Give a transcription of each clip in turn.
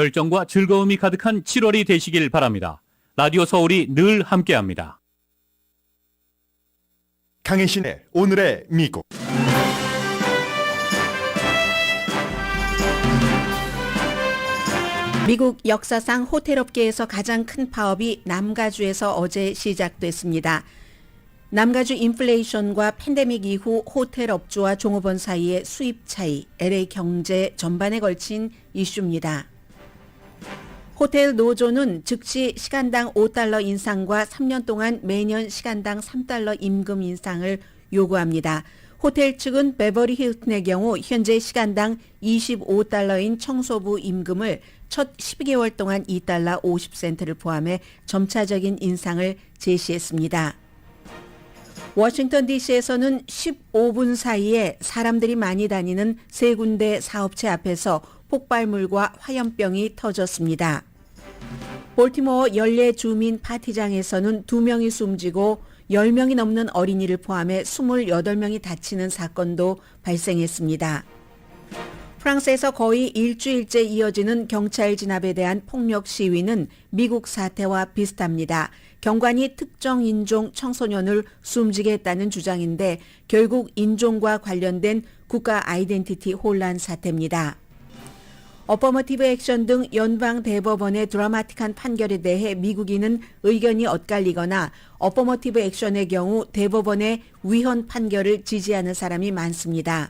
열정과 즐거움이 가득한 7월이 되시길 바랍니다. 라디오 서울이 늘 함께합니다. 강혜신의 오늘의 미국. 미국 역사상 호텔업계에서 가장 큰 파업이 남가주에서 어제 시작됐습니다. 남가주 인플레이션과 팬데믹 이후 호텔업주와 종업원 사이의 수입 차이, LA 경제 전반에 걸친 이슈입니다. 호텔 노조는 즉시 시간당 $5 인상과 3년 동안 매년 시간당 $3 임금 인상을 요구합니다. 호텔 측은 베버리 힐튼의 경우 현재 시간당 $25인 청소부 임금을 첫 12개월 동안 $2 50센트를 포함해 점차적인 인상을 제시했습니다. 워싱턴 DC에서는 15분 사이에 사람들이 많이 다니는 세 군데 사업체 앞에서 폭발물과 화염병이 터졌습니다. 볼티모어 연례 주민 파티장에서는 2명이 숨지고 10명이 넘는 어린이를 포함해 28명이 다치는 사건도 발생했습니다. 프랑스에서 거의 일주일째 이어지는 경찰 진압에 대한 폭력 시위는 미국 사태와 비슷합니다. 경관이 특정 인종 청소년을 숨지게 했다는 주장인데 결국 인종과 관련된 국가 아이덴티티 혼란 사태입니다. 어퍼머티브 액션 등 연방 대법원의 드라마틱한 판결에 대해 미국인은 의견이 엇갈리거나 어퍼머티브 액션의 경우 대법원의 위헌 판결을 지지하는 사람이 많습니다.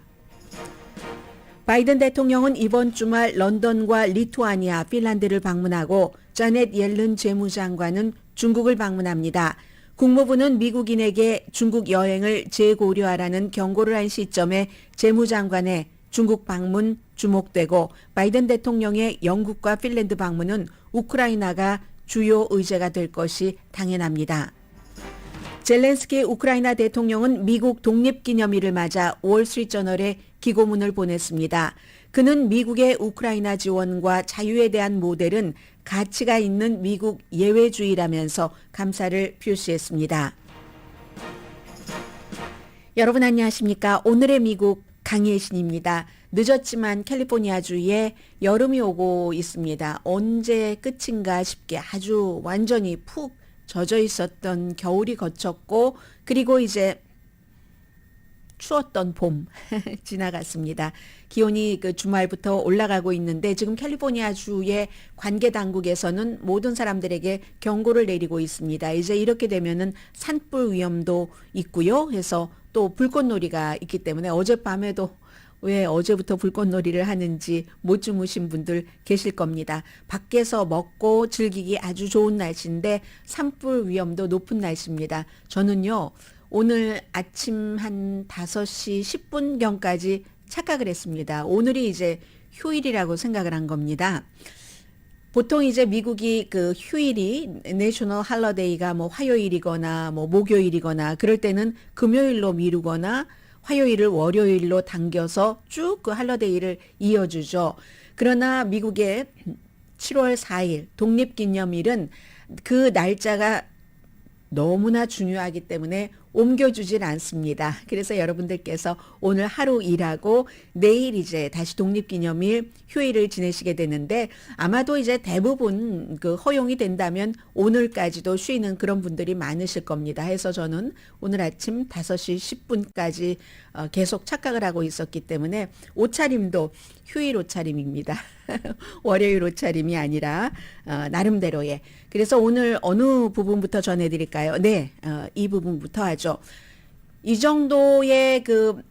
바이든 대통령은 이번 주말 런던과 리투아니아, 핀란드를 방문하고 자넷 옐른 재무장관은 중국을 방문합니다. 국무부는 미국인에게 중국 여행을 재고려하라는 경고를 한 시점에 재무장관의 중국 방문 주목되고 바이든 대통령의 영국과 핀란드 방문은 우크라이나가 주요 의제가 될 것이 당연합니다. 젤렌스키 우크라이나 대통령은 미국 독립기념일을 맞아 월스트리트저널에 기고문을 보냈습니다. 그는 미국의 우크라이나 지원과 자유에 대한 모델은 가치가 있는 미국 예외주의라면서 감사를 표시했습니다. 여러분 안녕하십니까? 오늘의 미국 강혜신입니다. 늦었지만 캘리포니아주에 여름이 오고 있습니다. 언제 끝인가 싶게 아주 완전히 푹 젖어 있었던 겨울이 거쳤고 그리고 이제 추웠던 봄 지나갔습니다. 기온이 그 주말부터 올라가고 있는데 지금 캘리포니아주의 관계 당국에서는 모든 사람들에게 경고를 내리고 있습니다. 이제 이렇게 되면은 산불 위험도 있고요. 해서 또 불꽃놀이가 있기 때문에 어젯밤에도 왜 어제부터 불꽃놀이를 하는지 못 주무신 분들 계실 겁니다. 밖에서 먹고 즐기기 아주 좋은 날씨인데 산불 위험도 높은 날씨입니다. 저는요. 오늘 아침 한 5시 10분경까지 착각을 했습니다. 오늘이 이제 휴일이라고 생각을 한 겁니다. 보통 이제 미국이 그 휴일이 내셔널 할러데이가 뭐 화요일이거나 뭐 목요일이거나 그럴 때는 금요일로 미루거나 화요일을 월요일로 당겨서 쭉 그 할러데이를 이어주죠. 그러나 미국의 7월 4일 독립기념일은 그 날짜가 너무나 중요하기 때문에 옮겨주질 않습니다. 그래서 여러분들께서 오늘 하루 일하고 내일 이제 다시 독립기념일 휴일을 지내시게 되는데 아마도 이제 대부분 그 허용이 된다면 오늘까지도 쉬는 그런 분들이 많으실 겁니다. 해서 저는 오늘 아침 5시 10분까지 계속 착각을 하고 있었기 때문에 옷차림도 휴일 옷차림입니다. 월요일 옷차림이 아니라 나름대로의. 그래서 오늘 어느 부분부터 전해드릴까요? 네, 이 부분부터 하죠. 이 정도의 그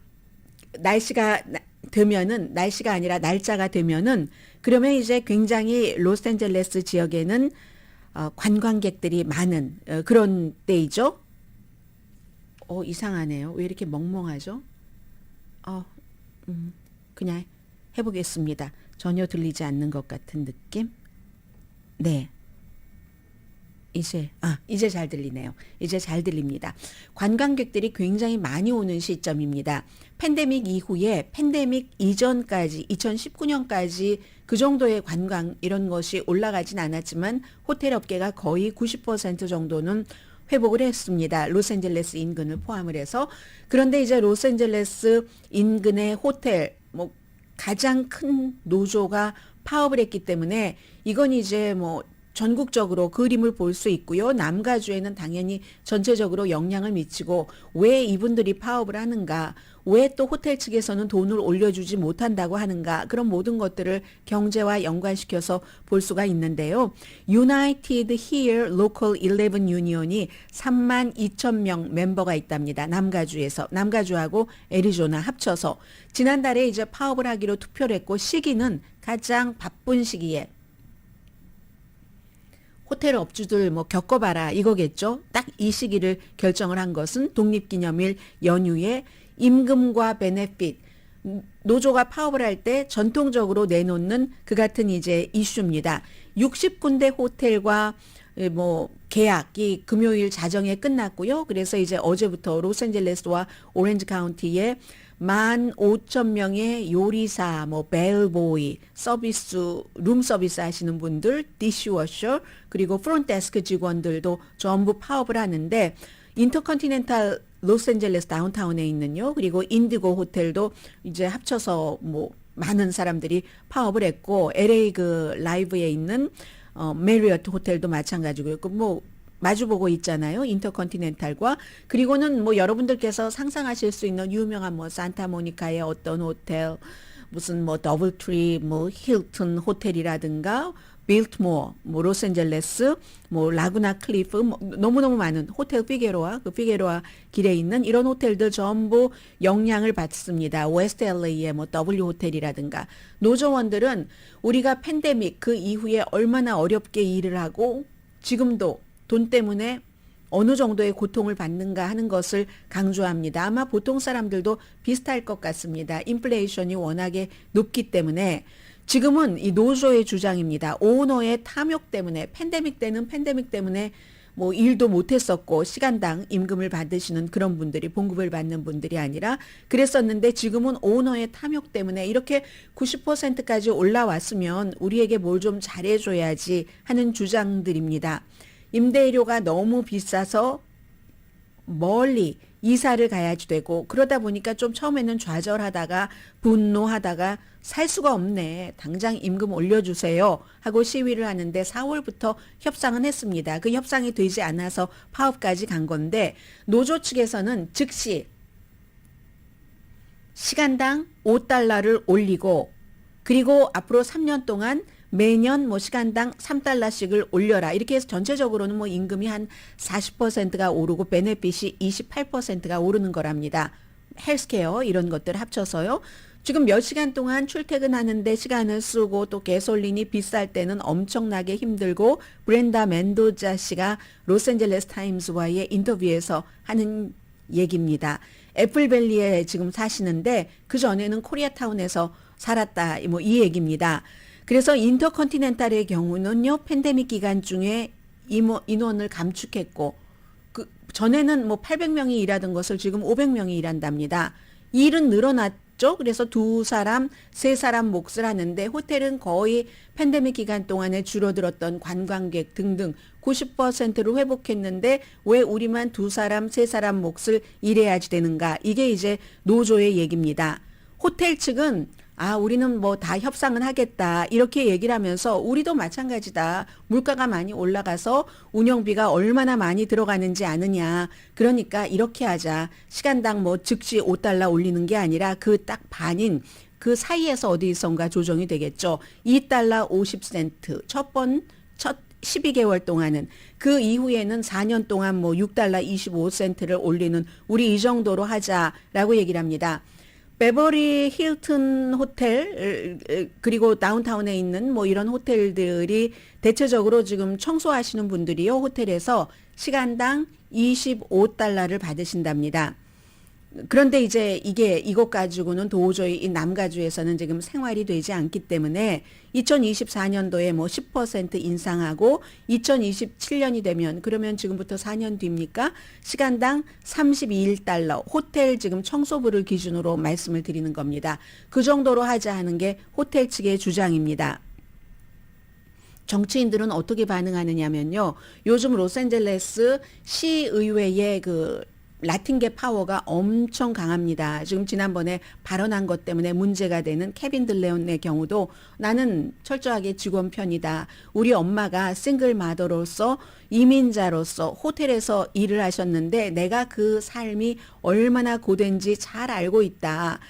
날씨가 되면은 날씨가 아니라 날짜가 되면은 그러면 이제 굉장히 로스앤젤레스 지역에는 관광객들이 많은 그런 때이죠. 이상하네요. 왜 이렇게 멍멍하죠? 그냥 해보겠습니다. 전혀 들리지 않는 것 같은 느낌? 네. 이제 잘 들리네요. 이제 잘 들립니다. 관광객들이 굉장히 많이 오는 시점입니다. 팬데믹 이후에 팬데믹 이전까지 2019년까지 그 정도의 관광 이런 것이 올라가진 않았지만 호텔 업계가 거의 90% 정도는 회복을 했습니다. 로스앤젤레스 인근을 포함을 해서. 그런데 이제 로스앤젤레스 인근의 호텔 가장 큰 노조가 파업을 했기 때문에 이건 이제 뭐 전국적으로 그림을 볼 수 있고요. 남가주에는 당연히 전체적으로 영향을 미치고 왜 이분들이 파업을 하는가, 왜 또 호텔 측에서는 돈을 올려주지 못한다고 하는가, 그런 모든 것들을 경제와 연관시켜서 볼 수가 있는데요. United Here Local 11 Union이 32,000명 멤버가 있답니다. 남가주에서. 남가주하고 애리조나 합쳐서. 지난달에 이제 파업을 하기로 투표를 했고 시기는 가장 바쁜 시기에 호텔 업주들 뭐 겪어봐라 이거겠죠. 딱 이 시기를 결정을 한 것은 독립기념일 연휴에 임금과 베네핏, 노조가 파업을 할 때 전통적으로 내놓는 그 같은 이제 이슈입니다. 60군데 호텔과 뭐 계약이 금요일 자정에 끝났고요. 그래서 이제 어제부터 로스앤젤레스와 오렌지 카운티에 15,000명의 요리사, 뭐 벨보이, 서비스, 룸 서비스 하시는 분들, 디시워셔, 그리고 프론트데스크 직원들도 전부 파업을 하는데 인터컨티넨탈 로스앤젤레스 다운타운에 있는요. 그리고 인디고 호텔도 이제 합쳐서 뭐 많은 사람들이 파업을 했고 LA 그 라이브에 있는 메리어트 호텔도 마찬가지고요. 뭐 마주보고 있잖아요. 인터컨티넨탈과. 그리고는 뭐 여러분들께서 상상하실 수 있는 유명한 뭐 산타모니카의 어떤 호텔, 무슨 뭐 더블트리, 뭐 힐튼 호텔이라든가 빌트모어, 뭐 로스앤젤레스, 뭐 라구나 클리프, 뭐 너무너무 많은 호텔 피게로아, 그 피게로아 길에 있는 이런 호텔들 전부 영향을 받습니다. 웨스트 LA의 뭐 W 호텔이라든가. 노조원들은 우리가 팬데믹 그 이후에 얼마나 어렵게 일을 하고 지금도 돈 때문에 어느 정도의 고통을 받는가 하는 것을 강조합니다. 아마 보통 사람들도 비슷할 것 같습니다. 인플레이션이 워낙에 높기 때문에 지금은 이 노조의 주장입니다. 오너의 탐욕 때문에 팬데믹 때는 팬데믹 때문에 뭐 일도 못했었고 시간당 임금을 받으시는 그런 분들이 봉급을 받는 분들이 아니라 그랬었는데 지금은 오너의 탐욕 때문에 이렇게 90%까지 올라왔으면 우리에게 뭘 좀 잘해줘야지 하는 주장들입니다. 임대료가 너무 비싸서 멀리 이사를 가야지 되고 그러다 보니까 좀 처음에는 좌절하다가 분노하다가 살 수가 없네. 당장 임금 올려주세요. 하고 시위를 하는데 4월부터 협상은 했습니다. 그 협상이 되지 않아서 파업까지 간 건데 노조 측에서는 즉시 시간당 $5를 올리고 그리고 앞으로 3년 동안 매년 뭐 시간당 $3씩을 올려라. 이렇게 해서 전체적으로는 뭐 임금이 한 40%가 오르고 베네핏이 28%가 오르는 거랍니다. 헬스케어 이런 것들 합쳐서요. 지금 몇 시간 동안 출퇴근하는데 시간을 쓰고 또 개솔린이 비쌀 때는 엄청나게 힘들고 브렌다 멘도자 씨가 로스앤젤레스 타임스와의 인터뷰에서 하는 얘기입니다. 애플밸리에 지금 사시는데 그 전에는 코리아타운에서 살았다. 뭐 이 얘기입니다. 그래서 인터컨티넨탈의 경우는요. 팬데믹 기간 중에 인원을 감축했고 그 전에는 뭐 800명이 일하던 것을 지금 500명이 일한답니다. 일은 늘어났죠. 그래서 2사람, 3사람 몫을 하는데 호텔은 거의 팬데믹 기간 동안에 줄어들었던 관광객 등등 90%를 회복했는데 왜 우리만 2사람, 3사람 몫을 일해야지 되는가. 이게 이제 노조의 얘기입니다. 호텔 측은 우리는 뭐 다 협상은 하겠다. 이렇게 얘기를 하면서 우리도 마찬가지다. 물가가 많이 올라가서 운영비가 얼마나 많이 들어가는지 아느냐. 그러니까 이렇게 하자. 시간당 뭐 즉시 $5 올리는 게 아니라 그 딱 반인 그 사이에서 어디선가 조정이 되겠죠. $2 50센트. 첫 12개월 동안은 그 이후에는 4년 동안 뭐 $6 25센트를 올리는 우리 이 정도로 하자라고 얘기를 합니다. 베버리 힐튼 호텔 그리고 다운타운에 있는 뭐 이런 호텔들이 대체적으로 지금 청소하시는 분들이요 호텔에서 시간당 $25를 받으신답니다. 그런데 이제 이것 가지고는 도저히 이 남가주에서는 지금 생활이 되지 않기 때문에 2024년도에 뭐 10% 인상하고 2027년이 되면 그러면 지금부터 4년 뒤입니까? 시간당 $31 호텔 지금 청소부를 기준으로 말씀을 드리는 겁니다. 그 정도로 하자 하는 게 호텔 측의 주장입니다. 정치인들은 어떻게 반응하느냐면요. 요즘 로스앤젤레스 시의회의 그 라틴계 파워가 엄청 강합니다. 지금 지난번에 발언한 것 때문에 문제가 되는 케빈 들레온의 경우도 나는 철저하게 직원 편이다. 우리 엄마가 싱글 마더로서 이민자로서 호텔에서 일을 하셨는데 내가 그 삶이 얼마나 고된지 잘 알고 있다.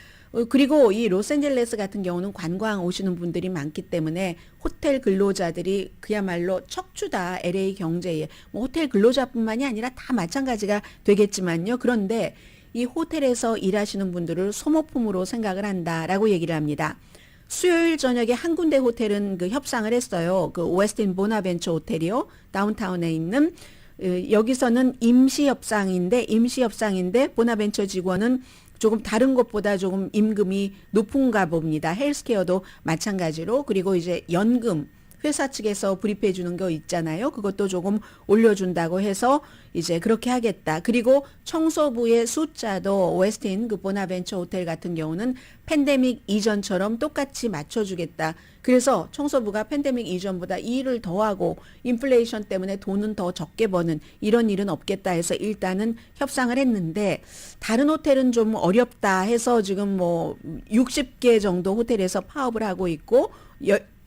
그리고 이 로스앤젤레스 같은 경우는 관광 오시는 분들이 많기 때문에 호텔 근로자들이 그야말로 척추다. LA 경제에. 뭐 호텔 근로자뿐만이 아니라 다 마찬가지가 되겠지만요. 그런데 이 호텔에서 일하시는 분들을 소모품으로 생각을 한다라고 얘기를 합니다. 수요일 저녁에 한 군데 호텔은 그 협상을 했어요. 그 웨스틴 보나벤처 호텔이요. 다운타운에 있는 여기서는 임시협상인데 보나벤처 직원은 조금 다른 것보다 조금 임금이 높은가 봅니다. 헬스케어도 마찬가지로. 그리고 이제 연금 회사 측에서 불입해 주는 거 있잖아요. 그것도 조금 올려준다고 해서 이제 그렇게 하겠다. 그리고 청소부의 숫자도 웨스틴 그 보나벤처 호텔 같은 경우는 팬데믹 이전처럼 똑같이 맞춰주겠다. 그래서 청소부가 팬데믹 이전보다 일을 더 하고 인플레이션 때문에 돈은 더 적게 버는 이런 일은 없겠다 해서 일단은 협상을 했는데 다른 호텔은 좀 어렵다 해서 지금 뭐 60개 정도 호텔에서 파업을 하고 있고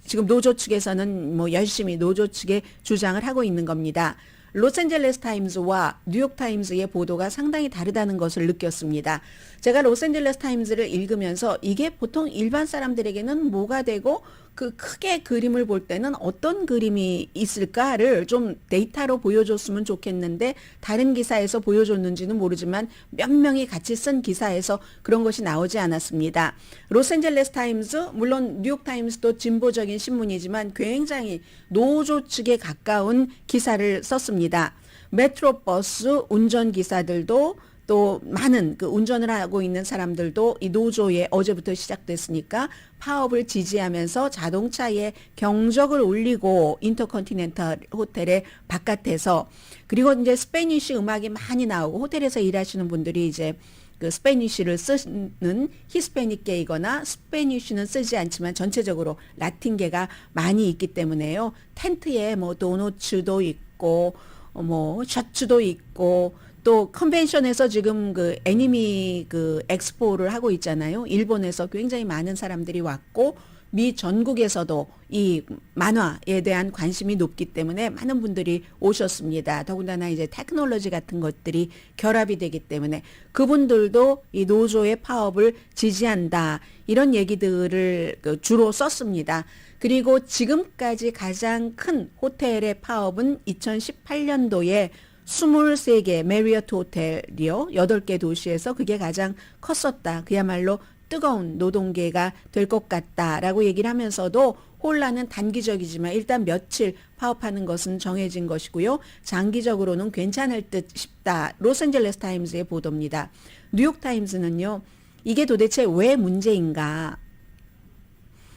지금 노조 측에서는 뭐 열심히 노조 측에 주장을 하고 있는 겁니다. 로스앤젤레스 타임즈와 뉴욕 타임즈의 보도가 상당히 다르다는 것을 느꼈습니다. 제가 로스앤젤레스 타임즈를 읽으면서 이게 보통 일반 사람들에게는 뭐가 되고 그 크게 그림을 볼 때는 어떤 그림이 있을까를 좀 데이터로 보여줬으면 좋겠는데 다른 기사에서 보여줬는지는 모르지만 몇 명이 같이 쓴 기사에서 그런 것이 나오지 않았습니다. 로스앤젤레스 타임즈, 물론 뉴욕 타임스도 진보적인 신문이지만 굉장히 노조 측에 가까운 기사를 썼습니다. 메트로버스 운전기사들도 또 많은 그 운전을 하고 있는 사람들도 이 노조에 어제부터 시작됐으니까 파업을 지지하면서 자동차의 경적을 울리고 인터컨티넨탈 호텔의 바깥에서 그리고 이제 스페니쉬 음악이 많이 나오고 호텔에서 일하시는 분들이 이제 그 스페니쉬를 쓰는 히스패닉계이거나 스페니쉬는 쓰지 않지만 전체적으로 라틴계가 많이 있기 때문에요. 텐트에 뭐 도너츠도 있고 뭐 셔츠도 있고 또 컨벤션에서 지금 그 애니미 그 엑스포를 하고 있잖아요. 일본에서 굉장히 많은 사람들이 왔고 미 전국에서도 이 만화에 대한 관심이 높기 때문에 많은 분들이 오셨습니다. 더군다나 이제 테크놀로지 같은 것들이 결합이 되기 때문에 그분들도 이 노조의 파업을 지지한다. 이런 얘기들을 주로 썼습니다. 그리고 지금까지 가장 큰 호텔의 파업은 2018년도에 23개 메리어트 호텔이요. 8개 도시에서 그게 가장 컸었다. 그야말로 뜨거운 노동계가 될 것 같다라고 얘기를 하면서도 혼란은 단기적이지만 일단 며칠 파업하는 것은 정해진 것이고요. 장기적으로는 괜찮을 듯 싶다. 로스앤젤레스 타임즈의 보도입니다. 뉴욕 타임즈는요. 이게 도대체 왜 문제인가?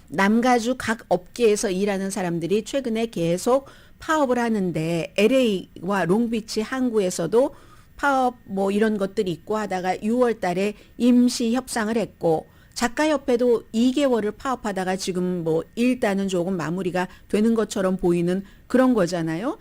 남가주 각 업계에서 일하는 사람들이 최근에 계속 파업을 하는데 LA와 롱비치 항구에서도 파업 뭐 이런 것들이 있고 하다가 6월 달에 임시 협상을 했고 작가협회도 2개월을 파업하다가 지금 뭐 일단은 조금 마무리가 되는 것처럼 보이는 그런 거잖아요.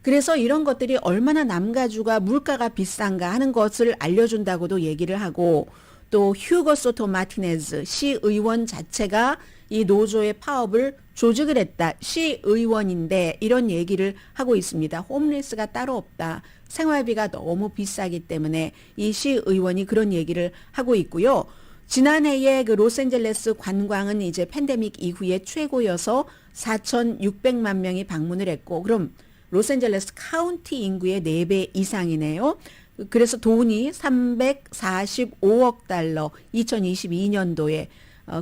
그래서 이런 것들이 얼마나 남가주가 물가가 비싼가 하는 것을 알려준다고도 얘기를 하고 또 휴거 소토 마티네즈 시의원 자체가 이 노조의 파업을 조직을 했다. 시의원인데 이런 얘기를 하고 있습니다. 홈리스가 따로 없다. 생활비가 너무 비싸기 때문에 이 시의원이 그런 얘기를 하고 있고요. 지난해에 그 로스앤젤레스 관광은 이제 팬데믹 이후에 최고여서 4,600만 명이 방문을 했고 그럼 로스앤젤레스 카운티 인구의 4배 이상이네요. 그래서 돈이 345억 달러 2022년도에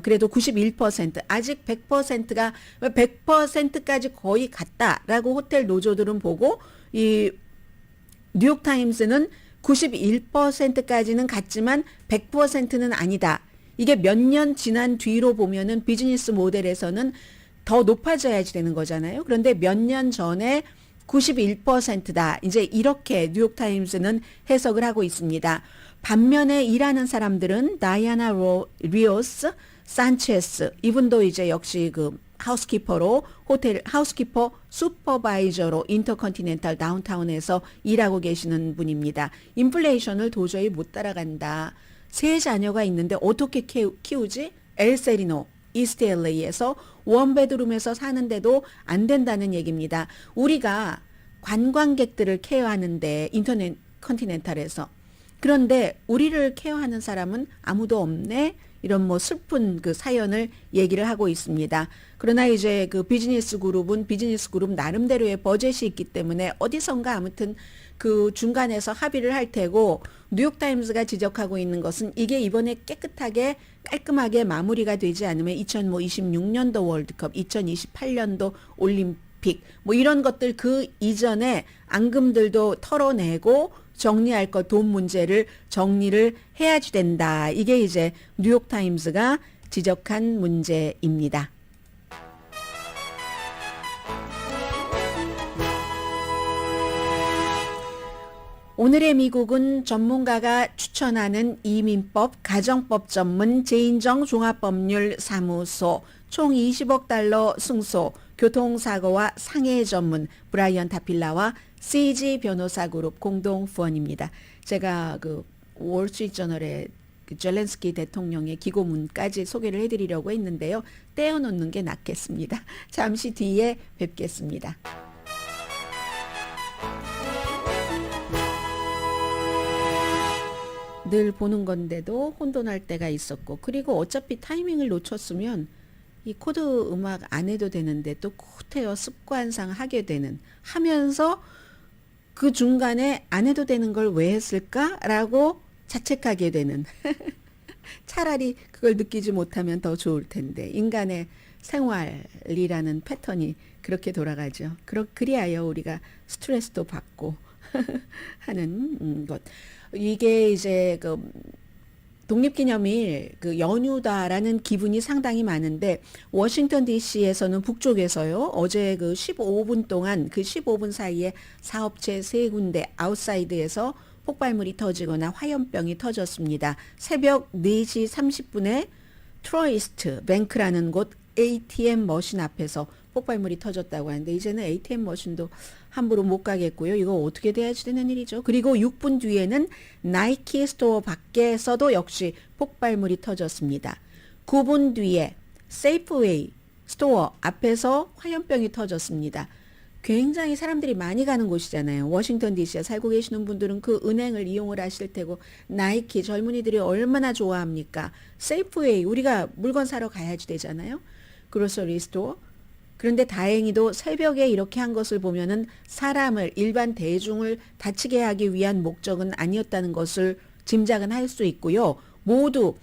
그래도 91% 아직 100%가 100%까지 거의 갔다라고 호텔 노조들은 보고 이 뉴욕타임스는 91%까지는 갔지만 100%는 아니다. 이게 몇 년 지난 뒤로 보면은 비즈니스 모델에서는 더 높아져야지 되는 거잖아요. 그런데 몇 년 전에 91%다. 이제 이렇게 뉴욕타임스는 해석을 하고 있습니다. 반면에 일하는 사람들은 다이아나 리오스 산체스 이분도 이제 역시 그 하우스키퍼로 호텔 하우스키퍼 슈퍼바이저로 인터컨티넨탈 다운타운에서 일하고 계시는 분입니다. 인플레이션을 도저히 못 따라간다. 세 자녀가 있는데 어떻게 키우지? 엘세리노 이스트 LA에서 원베드룸에서 사는데도 안 된다는 얘기입니다. 우리가 관광객들을 케어하는데 인터넷 컨티넨탈에서 그런데 우리를 케어하는 사람은 아무도 없네. 이런 뭐 슬픈 그 사연을 얘기를 하고 있습니다. 그러나 이제 그 비즈니스 그룹은 비즈니스 그룹 나름대로의 버젯이 있기 때문에 어디선가 아무튼 그 중간에서 합의를 할 테고 뉴욕타임스가 지적하고 있는 것은 이게 이번에 깨끗하게 깔끔하게 마무리가 되지 않으면 2026년도 월드컵, 2028년도 올림픽 뭐 이런 것들 그 이전에 앙금들도 털어내고 정리할 것 돈 문제를 정리를 해야지 된다. 이게 이제 뉴욕타임스가 지적한 문제입니다. 오늘의 미국은 전문가가 추천하는 이민법, 가정법 전문 제인정 종합법률 사무소, 총 20억 달러 승소, 교통사고와 상해 전문 브라이언 타필라와 CG 변호사 그룹 공동 후원입니다. 제가 그 월스트리트저널의 그 젤렌스키 대통령의 기고문까지 소개를 해드리려고 했는데요. 떼어놓는 게 낫겠습니다. 잠시 뒤에 뵙겠습니다. 늘 보는 건데도 혼돈할 때가 있었고 그리고 어차피 타이밍을 놓쳤으면 이 코드 음악 안 해도 되는데 또 코테어 습관상 하게 되는 하면서 그 중간에 안 해도 되는 걸 왜 했을까라고 자책하게 되는 차라리 그걸 느끼지 못하면 더 좋을 텐데 인간의 생활이라는 패턴이 그렇게 돌아가죠. 그리하여 우리가 스트레스도 받고 하는 것. 이게 이제 그 독립기념일 그 연휴다라는 기분이 상당히 많은데 워싱턴 DC에서는 북쪽에서요. 어제 그 15분 동안 그 15분 사이에 사업체 3군데 아웃사이드에서 폭발물이 터지거나 화염병이 터졌습니다. 새벽 4시 30분에 트로이스트 뱅크라는 곳 ATM 머신 앞에서 폭발물이 터졌다고 하는데 이제는 ATM 머신도 함부로 못 가겠고요. 이거 어떻게 돼야지 되는 일이죠. 그리고 6분 뒤에는 나이키 스토어 밖에서도 역시 폭발물이 터졌습니다. 9분 뒤에 세이프웨이 스토어 앞에서 화염병이 터졌습니다. 굉장히 사람들이 많이 가는 곳이잖아요. 워싱턴 DC에 살고 계시는 분들은 그 은행을 이용을 하실 테고 나이키 젊은이들이 얼마나 좋아합니까? 세이프웨이 우리가 물건 사러 가야지 되잖아요. 그로서리 스토어. 그런데 다행히도 새벽에 이렇게 한 것을 보면은 사람을 일반 대중을 다치게 하기 위한 목적은 아니었다는 것을 짐작은 할 수 있고요. 모두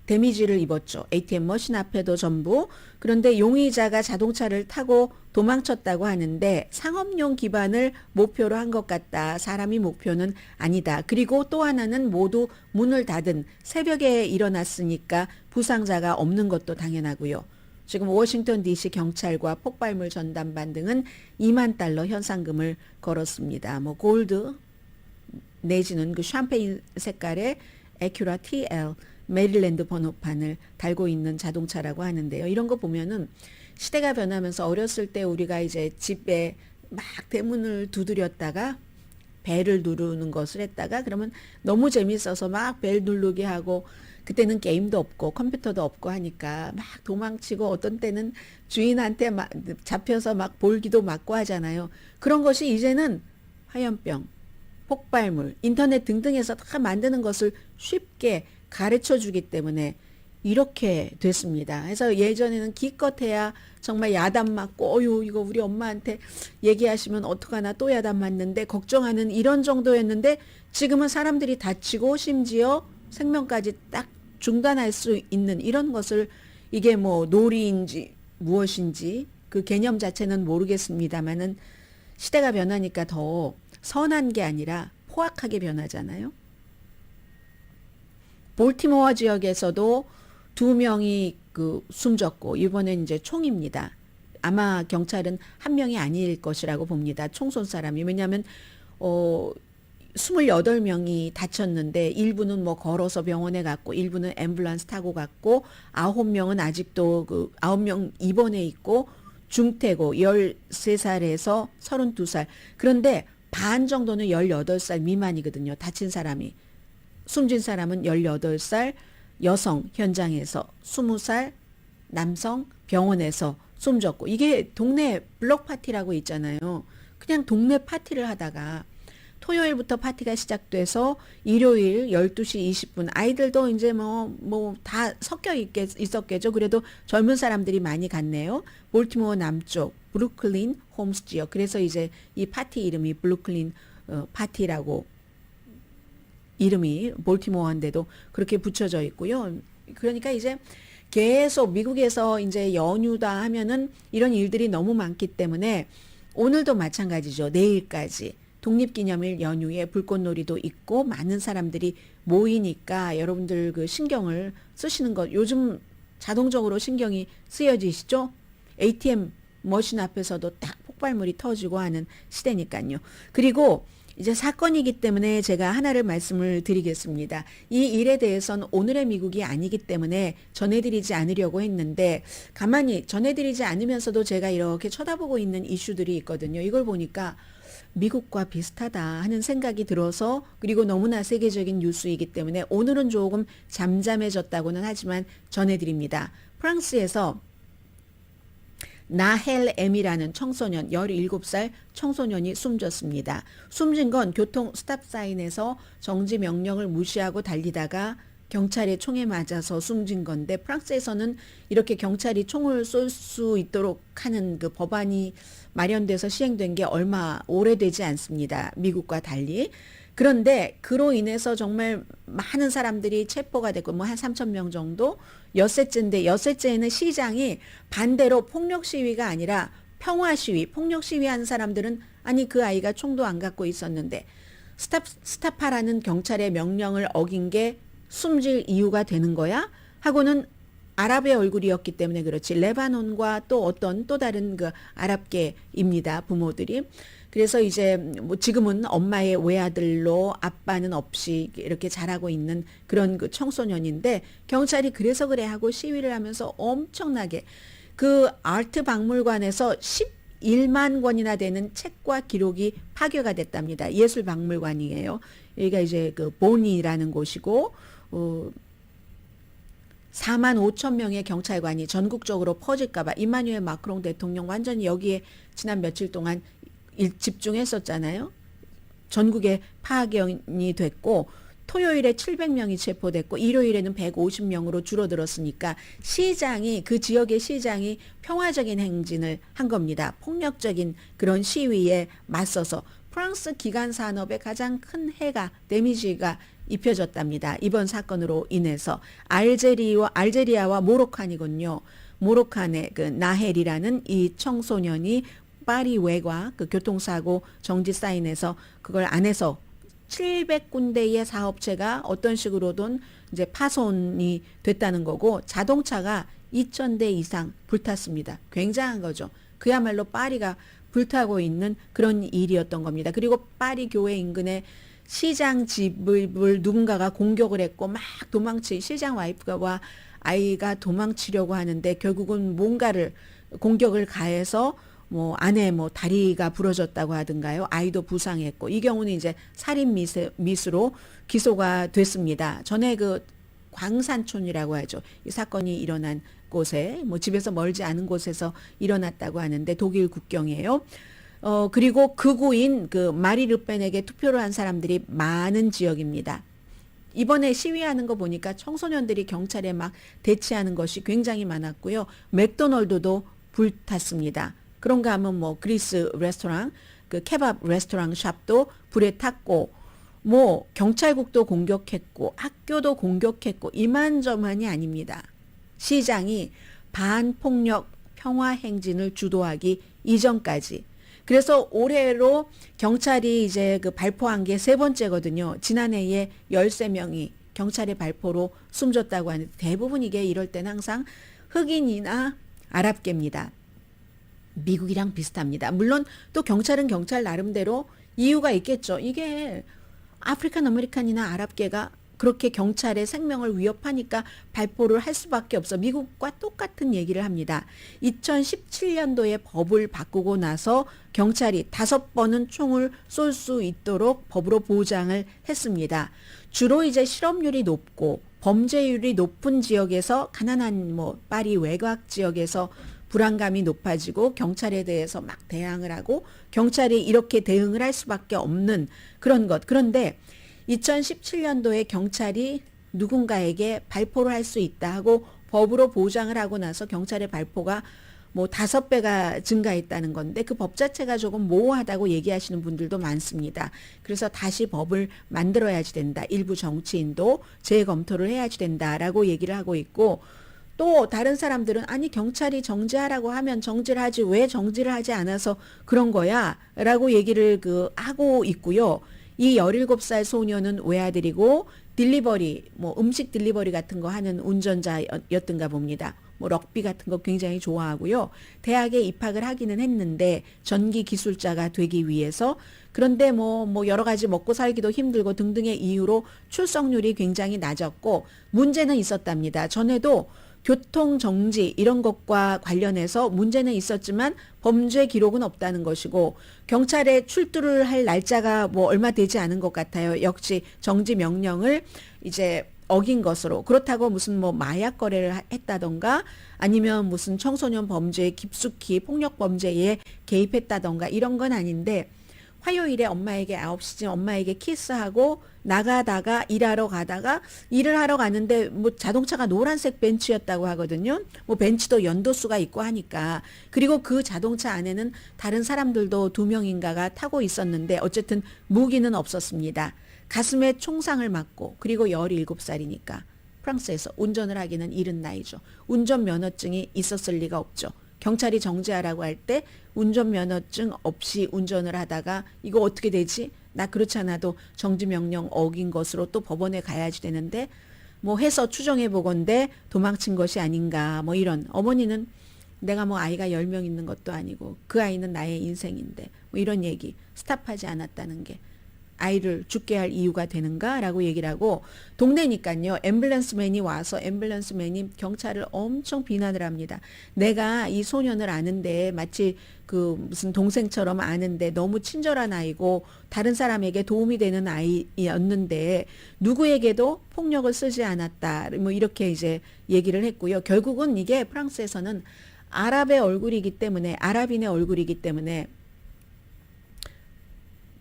데미지를 입었죠. ATM 머신 앞에도 전부. 그런데 용의자가 자동차를 타고 도망쳤다고 하는데 상업용 기반을 목표로 한 것 같다. 사람이 목표는 아니다. 그리고 또 하나는 모두 문을 닫은 새벽에 일어났으니까 부상자가 없는 것도 당연하고요. 지금 워싱턴 DC 경찰과 폭발물 전담반 등은 2만 달러 현상금을 걸었습니다. 뭐 골드 내지는 그 샴페인 색깔의 에큐라 TL 메릴랜드 번호판을 달고 있는 자동차라고 하는데요. 이런 거 보면은 시대가 변하면서 어렸을 때 우리가 이제 집에 막 대문을 두드렸다가 벨을 누르는 것을 했다가 그러면 너무 재밌어서 막 벨 누르게 하고 그때는 게임도 없고 컴퓨터도 없고 하니까 막 도망치고 어떤 때는 주인한테 막 잡혀서 막 볼기도 맞고 하잖아요. 그런 것이 이제는 화염병, 폭발물, 인터넷 등등에서 다 만드는 것을 쉽게 가르쳐 주기 때문에 이렇게 됐습니다. 그래서 예전에는 기껏해야 정말 야단 맞고 어유 이거 우리 엄마한테 얘기하시면 어떡하나 또 야단 맞는데 걱정하는 이런 정도였는데 지금은 사람들이 다치고 심지어 생명까지 딱 중단할 수 있는 이런 것을 이게 뭐 놀이인지 무엇인지 그 개념 자체는 모르겠습니다만은 시대가 변하니까 더 선한 게 아니라 포악하게 변하잖아요. 볼티모어 지역에서도 2명이 그 숨졌고 이번엔 이제 총입니다. 아마 경찰은 한 명이 아닐 것이라고 봅니다. 총 쏜 사람이. 왜냐하면 28명이 다쳤는데 일부는 뭐 걸어서 병원에 갔고 일부는 앰뷸런스 타고 갔고 9명은 아직도 9명 입원해 있고 중태고 13살에서 32살. 그런데 반 정도는 18살 미만이거든요. 다친 사람이. 숨진 사람은 18살 여성 현장에서 20살 남성 병원에서 숨졌고 이게 동네 블록 파티라고 있잖아요. 그냥 동네 파티를 하다가 토요일부터 파티가 시작돼서 일요일 12시 20분 아이들도 이제 뭐 다 섞여 있었겠죠. 그래도 젊은 사람들이 많이 갔네요. 볼티모어 남쪽 브루클린 홈스 지역. 그래서 이제 이 파티 이름이 브루클린 파티라고 이름이 볼티모어인데도 그렇게 붙여져 있고요. 그러니까 이제 계속 미국에서 이제 연휴다 하면은 이런 일들이 너무 많기 때문에 오늘도 마찬가지죠. 내일까지 독립기념일 연휴에 불꽃놀이도 있고 많은 사람들이 모이니까 여러분들 그 신경을 쓰시는 것 요즘 자동적으로 신경이 쓰여지시죠? ATM 머신 앞에서도 딱 폭발물이 터지고 하는 시대니까요. 그리고 이제 사건이기 때문에 제가 하나를 말씀을 드리겠습니다. 이 일에 대해서는 오늘의 미국이 아니기 때문에 전해드리지 않으려고 했는데 가만히 전해드리지 않으면서도 제가 이렇게 쳐다보고 있는 이슈들이 있거든요. 이걸 보니까 미국과 비슷하다 하는 생각이 들어서 그리고 너무나 세계적인 뉴스이기 때문에 오늘은 조금 잠잠해졌다고는 하지만 전해드립니다. 프랑스에서 나헬 M이라는 청소년 17살 청소년이 숨졌습니다. 숨진 건 교통 스탑사인에서 정지 명령을 무시하고 달리다가 경찰의 총에 맞아서 숨진 건데 프랑스에서는 이렇게 경찰이 총을 쏠 수 있도록 하는 그 법안이 마련돼서 시행된 게 얼마 오래되지 않습니다. 미국과 달리. 그런데 그로 인해서 정말 많은 사람들이 체포가 됐고 뭐 한 3,000명 정도 엿새째인데 엿새째에는 시장이 반대로 폭력 시위가 아니라 평화 시위, 폭력 시위하는 사람들은 아니 그 아이가 총도 안 갖고 있었는데 스탑하라는 경찰의 명령을 어긴 게 숨질 이유가 되는 거야? 하고는 아랍의 얼굴이었기 때문에 그렇지. 레바논과 또 어떤 또 다른 그 아랍계입니다. 부모들이. 그래서 이제 뭐 지금은 엄마의 외아들로 아빠는 없이 이렇게 자라고 있는 그런 그 청소년인데 경찰이 그래서 그래 하고 시위를 하면서 엄청나게 그 아트 박물관에서 11만 권이나 되는 책과 기록이 파괴가 됐답니다. 예술 박물관이에요. 여기가 이제 그 보니라는 곳이고 4만 5천 명의 경찰관이 전국적으로 퍼질까봐 이마뉴엘 마크롱 대통령 완전히 여기에 지난 며칠 동안 집중했었잖아요. 전국에 파견이 됐고 토요일에 700명이 체포됐고 일요일에는 150명으로 줄어들었으니까 시장이 그 지역의 시장이 평화적인 행진을 한 겁니다. 폭력적인 그런 시위에 맞서서 프랑스 기간 산업에 가장 큰 해가 데미지가 입혀졌답니다. 이번 사건으로 인해서 알제리아와 모로칸이군요. 모로칸의 그 나헬이라는 이 청소년이 파리 외곽 그 교통사고 정지 사인에서 그걸 안에서 700군데의 사업체가 어떤 식으로든 이제 파손이 됐다는 거고 자동차가 2,000대 이상 불탔습니다. 굉장한 거죠. 그야말로 파리가 불타고 있는 그런 일이었던 겁니다. 그리고 파리 교회 인근에 시장 집을 누군가가 공격을 했고 막 시장 와이프와 아이가 도망치려고 하는데 결국은 뭔가를 공격을 가해서 뭐 안에 뭐 다리가 부러졌다고 하던가요. 아이도 부상했고 이 경우는 이제 살인 미수로 기소가 됐습니다. 전에 그 광산촌이라고 하죠. 이 사건이 일어난 곳에 뭐 집에서 멀지 않은 곳에서 일어났다고 하는데 독일 국경이에요. 그리고 극우인 그 마리 르펜에게 투표를 한 사람들이 많은 지역입니다. 이번에 시위하는 거 보니까 청소년들이 경찰에 막 대치하는 것이 굉장히 많았고요. 맥도널드도 불탔습니다. 그런가 하면 뭐 그리스 레스토랑, 그 케밥 레스토랑 샵도 불에 탔고 뭐 경찰국도 공격했고 학교도 공격했고 이만저만이 아닙니다. 시장이 반폭력 평화 행진을 주도하기 이전까지. 그래서 올해로 경찰이 이제 그 발표한 게 세 번째거든요. 지난해에 13명이 경찰의 발포로 숨졌다고 하는데 대부분 이게 이럴 때는 항상 흑인이나 아랍계입니다. 미국이랑 비슷합니다. 물론 또 경찰은 경찰 나름대로 이유가 있겠죠. 이게 아프리칸 아메리칸이나 아랍계가 그렇게 경찰의 생명을 위협하니까 발포를 할 수밖에 없어. 미국과 똑같은 얘기를 합니다. 2017년도에 법을 바꾸고 나서 경찰이 5번은 총을 쏠 수 있도록 법으로 보장을 했습니다. 주로 이제 실업률이 높고 범죄율이 높은 지역에서 가난한 파리 외곽 지역에서 불안감이 높아지고 경찰에 대해서 막 대항을 하고 경찰이 이렇게 대응을 할 수밖에 없는 그런 것. 그런데 2017년도에 경찰이 누군가에게 발포를 할 수 있다 하고 법으로 보장을 하고 나서 경찰의 발포가 5배가 증가했다는 건데 그 법 자체가 조금 모호하다고 얘기하시는 분들도 많습니다. 그래서 다시 법을 만들어야지 된다. 일부 정치인도 재검토를 해야지 된다라고 얘기를 하고 있고 또 다른 사람들은 아니 경찰이 정지하라고 하면 정지를 하지 왜 정지를 하지 않아서 그런 거야 라고 얘기를 하고 있고요. 이 17살 소녀는 외아들이고 딜리버리 음식 딜리버리 같은 거 하는 운전자였던가 봅니다. 럭비 같은 거 굉장히 좋아하고요. 대학에 입학을 하기는 했는데 전기 기술자가 되기 위해서 그런데 여러 가지 먹고 살기도 힘들고 등등의 이유로 출석률이 굉장히 낮았고 문제는 있었답니다. 전에도 교통정지 이런 것과 관련해서 문제는 있었지만 범죄 기록은 없다는 것이고 경찰에 출두를 할 날짜가 얼마 되지 않은 것 같아요. 역시 정지 명령을 이제 어긴 것으로 그렇다고 무슨 마약 거래를 했다던가 아니면 무슨 청소년 범죄에 깊숙이 폭력 범죄에 개입했다던가 이런 건 아닌데 화요일에 엄마에게 9시쯤 엄마에게 키스하고 나가다가 일하러 가다가 일을 하러 가는데 자동차가 노란색 벤츠였다고 하거든요. 벤츠도 연도수가 있고 하니까 그리고 그 자동차 안에는 다른 사람들도 2명인가가 타고 있었는데 어쨌든 무기는 없었습니다. 가슴에 총상을 맞고 그리고 17살이니까 프랑스에서 운전을 하기는 이른 나이죠. 운전면허증이 있었을 리가 없죠. 경찰이 정지하라고 할 때 운전면허증 없이 운전을 하다가 이거 어떻게 되지? 나 그렇지 않아도 정지명령 어긴 것으로 또 법원에 가야지 되는데 해서 추정해 보건대 도망친 것이 아닌가 이런 어머니는 내가 아이가 10명 있는 것도 아니고 그 아이는 나의 인생인데 이런 얘기 스탑하지 않았다는 게 아이를 죽게 할 이유가 되는가라고 얘기를 하고 동네니까요. 앰뷸런스맨이 와서 앰뷸런스맨이 경찰을 엄청 비난을 합니다. 내가 이 소년을 아는데 마치 무슨 동생처럼 아는데 너무 친절한 아이고 다른 사람에게 도움이 되는 아이였는데 누구에게도 폭력을 쓰지 않았다. 이렇게 이제 얘기를 했고요. 결국은 이게 프랑스에서는 아랍인의 얼굴이기 때문에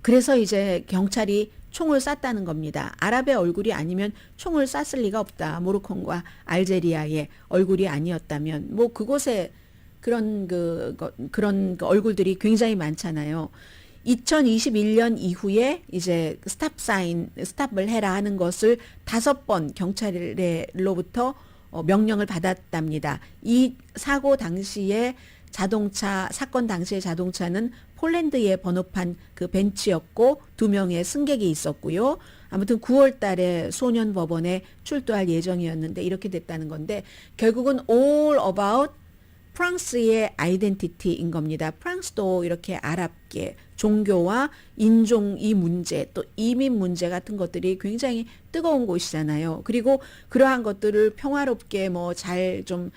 그래서 이제 경찰이 총을 쐈다는 겁니다. 아랍의 얼굴이 아니면 총을 쐈을 리가 없다. 모로콘과 알제리아의 얼굴이 아니었다면 그곳에 그런 얼굴들이 굉장히 많잖아요. 2021년 이후에 이제 스탑을 해라 하는 것을 5번 경찰로부터 명령을 받았답니다. 이 사건 당시의 자동차는 폴란드의 번호판 벤츠였고 2명의 승객이 있었고요. 아무튼 9월 달에 소년 법원에 출두할 예정이었는데 이렇게 됐다는 건데 결국은 all about 프랑스의 아이덴티티인 겁니다. 프랑스도 이렇게 아랍계, 종교와 인종 이 문제 또 이민 문제 같은 것들이 굉장히 뜨거운 곳이잖아요. 그리고 그러한 것들을 평화롭게 잘 좀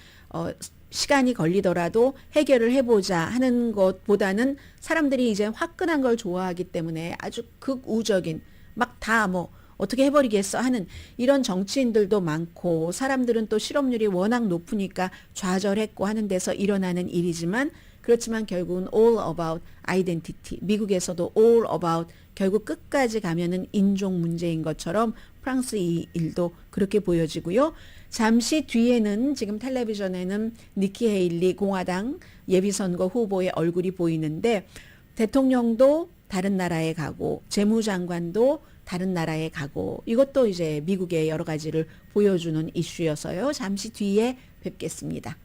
시간이 걸리더라도 해결을 해보자 하는 것보다는 사람들이 이제 화끈한 걸 좋아하기 때문에 아주 극우적인 다 어떻게 해버리겠어 하는 이런 정치인들도 많고 사람들은 또 실업률이 워낙 높으니까 좌절했고 하는 데서 일어나는 일이지만 그렇지만 결국은 all about identity. 미국에서도 all about 결국 끝까지 가면은 인종 문제인 것처럼 프랑스 이 일도 그렇게 보여지고요. 잠시 뒤에는 지금 텔레비전에는 니키 헤일리 공화당 예비선거 후보의 얼굴이 보이는데 대통령도 다른 나라에 가고 재무장관도 다른 나라에 가고 이것도 이제 미국의 여러 가지를 보여주는 이슈여서요. 잠시 뒤에 뵙겠습니다.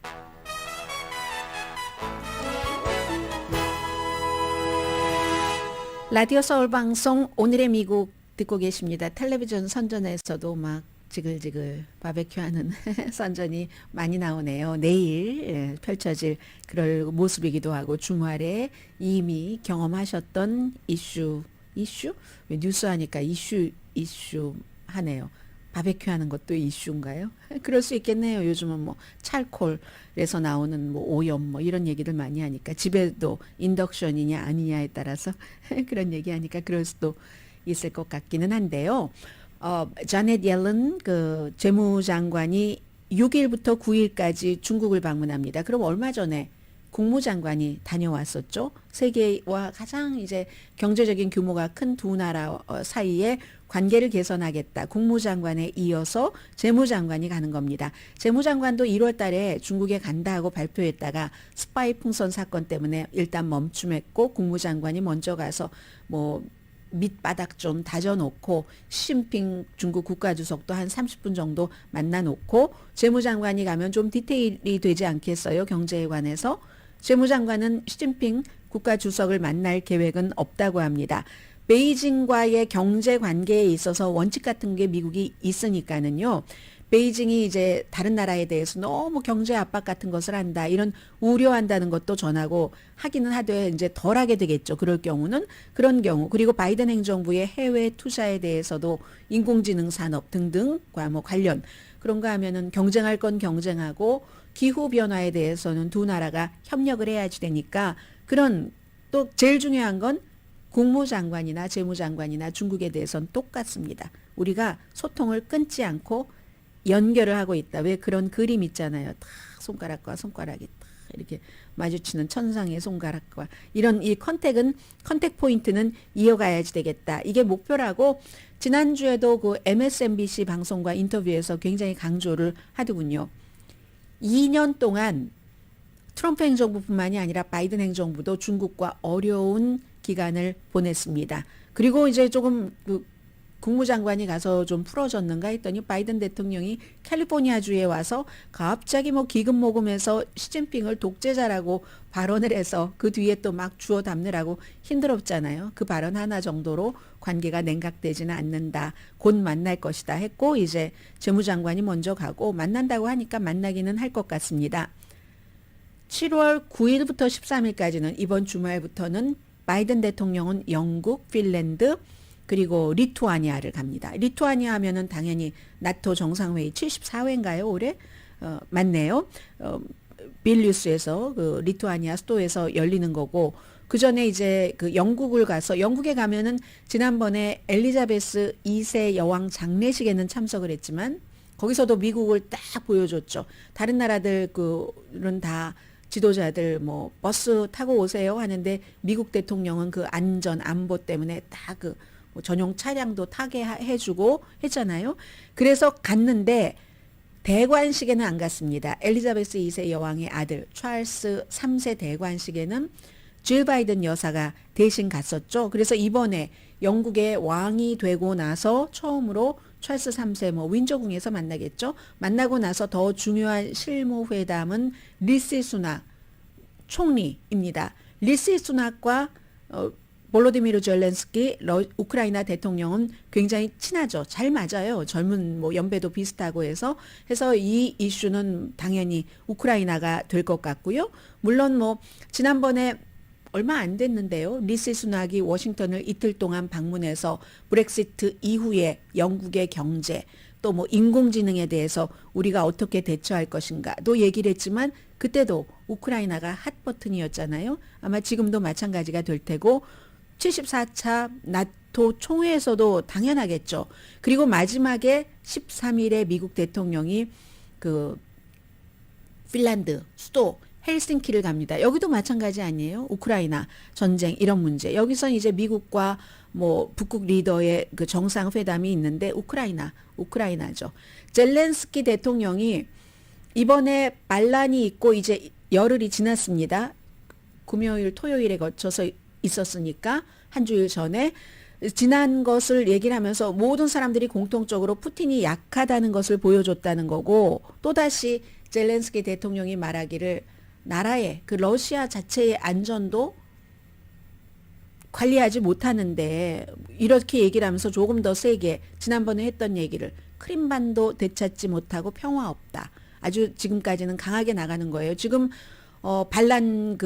라디오 서울 방송 오늘의 미국 듣고 계십니다. 텔레비전 선전에서도 지글지글 바베큐하는 선전이 많이 나오네요. 내일 펼쳐질 그럴 모습이기도 하고 주말에 이미 경험하셨던 이슈 이슈? 왜 뉴스 하니까 이슈 하네요. 바베큐 하는 것도 이슈인가요? 그럴 수 있겠네요. 요즘은 뭐 찰콜에서 나오는 뭐 오염 뭐 이런 얘기들 많이 하니까 집에도 인덕션이냐 아니냐에 따라서 그런 얘기 하니까 그럴 수도 있을 것 같기는 한데요. 자넷 옐런 그 재무장관이 6일부터 9일까지 중국을 방문합니다. 그럼 얼마 전에 국무장관이 다녀왔었죠. 세계와 가장 이제 경제적인 규모가 큰 두 나라 사이에 관계를 개선하겠다. 국무장관에 이어서 재무장관이 가는 겁니다. 재무장관도 1월 달에 중국에 간다 하고 발표했다가 스파이 풍선 사건 때문에 일단 멈춤했고 국무장관이 먼저 가서 뭐 밑바닥 좀 다져놓고 시진핑 중국 국가주석도 한 30분 정도 만나놓고 재무장관이 가면 좀 디테일이 되지 않겠어요? 경제에 관해서. 재무장관은 시진핑 국가주석을 만날 계획은 없다고 합니다. 베이징과의 경제 관계에 있어서 원칙 같은 게 미국이 있으니까는요. 베이징이 이제 다른 나라에 대해서 너무 경제 압박 같은 것을 한다. 이런 우려한다는 것도 전하고 하기는 하되 이제 덜 하게 되겠죠. 그럴 경우는 그런 경우. 그리고 바이든 행정부의 해외 투자에 대해서도 인공지능 산업 등등과 뭐 관련 그런 거 하면은 경쟁할 건 경쟁하고 기후 변화에 대해서는 두 나라가 협력을 해야지 되니까 그런 또 제일 중요한 건 국무장관이나 재무장관이나 중국에 대해서는 똑같습니다. 우리가 소통을 끊지 않고 연결을 하고 있다. 왜 그런 그림 있잖아요. 딱 손가락과 손가락이 딱 이렇게 마주치는 천상의 손가락과 이런 이 컨택 포인트는 이어가야지 되겠다. 이게 목표라고 지난주에도 그 MSNBC 방송과 인터뷰에서 굉장히 강조를 하더군요. 2년 동안 트럼프 행정부뿐만이 아니라 바이든 행정부도 중국과 어려운 기간을 보냈습니다. 그리고 이제 조금 그 국무장관이 가서 좀 풀어졌는가 했더니 바이든 대통령이 캘리포니아주에 와서 갑자기 뭐 기금 모금해서 시진핑을 독재자라고 발언을 해서 그 뒤에 또 막 주워 담느라고 힘들었잖아요. 그 발언 하나 정도로 관계가 냉각되지는 않는다. 곧 만날 것이다 했고 이제 재무장관이 먼저 가고 만난다고 하니까 만나기는 할 것 같습니다. 7월 9일부터 13일까지는 이번 주말부터는 바이든 대통령은 영국, 핀란드, 그리고 리투아니아를 갑니다. 리투아니아 하면은 당연히 나토 정상회의 74회인가요, 올해? 맞네요. 빌뉴스에서 그 리투아니아 수도에서 열리는 거고, 그 전에 이제 그 영국을 가서, 영국에 가면은 지난번에 엘리자베스 2세 여왕 장례식에는 참석을 했지만, 거기서도 미국을 딱 보여줬죠. 다른 나라들 그는 다 지도자들 뭐 버스 타고 오세요 하는데 미국 대통령은 그 안전 안보 때문에 다 그 뭐 전용 차량도 타게 해주고 했잖아요. 그래서 갔는데 대관식에는 안 갔습니다. 엘리자베스 2세 여왕의 아들 찰스 3세 대관식에는 질 바이든 여사가 대신 갔었죠. 그래서 이번에 영국의 왕이 되고 나서 처음으로 찰스 3세 뭐 윈저궁에서 만나겠죠. 만나고 나서 더 중요한 실무회담은 리시 수낙 총리입니다. 리시 수낙과 볼로디미르 젤렌스키 우크라이나 대통령은 굉장히 친하죠. 잘 맞아요. 젊은 뭐 연배도 비슷하고 해서 이 이슈는 당연히 우크라이나가 될 것 같고요. 물론 뭐 지난번에 얼마 안 됐는데요. 리시 수낙이 워싱턴을 이틀 동안 방문해서 브렉시트 이후에 영국의 경제 또 뭐 인공지능에 대해서 우리가 어떻게 대처할 것인가도 얘기를 했지만 그때도 우크라이나가 핫버튼이었잖아요. 아마 지금도 마찬가지가 될 테고 74차 나토 총회에서도 당연하겠죠. 그리고 마지막에 13일에 미국 대통령이 그 핀란드 수도 헬싱키를 갑니다. 여기도 마찬가지 아니에요? 우크라이나 전쟁 이런 문제. 여기선 이제 미국과 뭐 북극 리더의 그 정상회담이 있는데 우크라이나죠. 젤렌스키 대통령이 이번에 반란이 있고 이제 열흘이 지났습니다. 금요일 토요일에 거쳐서 있었으니까 한 주일 전에 지난 것을 얘기를 하면서 모든 사람들이 공통적으로 푸틴이 약하다는 것을 보여줬다는 거고 또다시 젤렌스키 대통령이 말하기를 나라의 그 러시아 자체의 안전도 관리하지 못하는데 이렇게 얘기를 하면서 조금 더 세게 지난번에 했던 얘기를 크림반도 되찾지 못하고 평화 없다. 아주 지금까지는 강하게 나가는 거예요. 지금 반란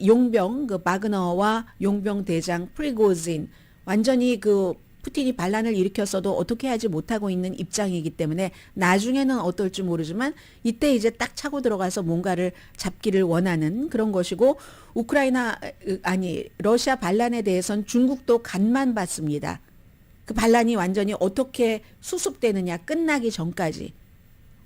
용병 바그너와 용병 대장 프리고진 완전히 그 푸틴이 반란을 일으켰어도 어떻게 하지 못하고 있는 입장이기 때문에 나중에는 어떨지 모르지만 이때 이제 딱 차고 들어가서 뭔가를 잡기를 원하는 그런 것이고 러시아 반란에 대해서는 중국도 간만 봤습니다. 그 반란이 완전히 어떻게 수습되느냐 끝나기 전까지.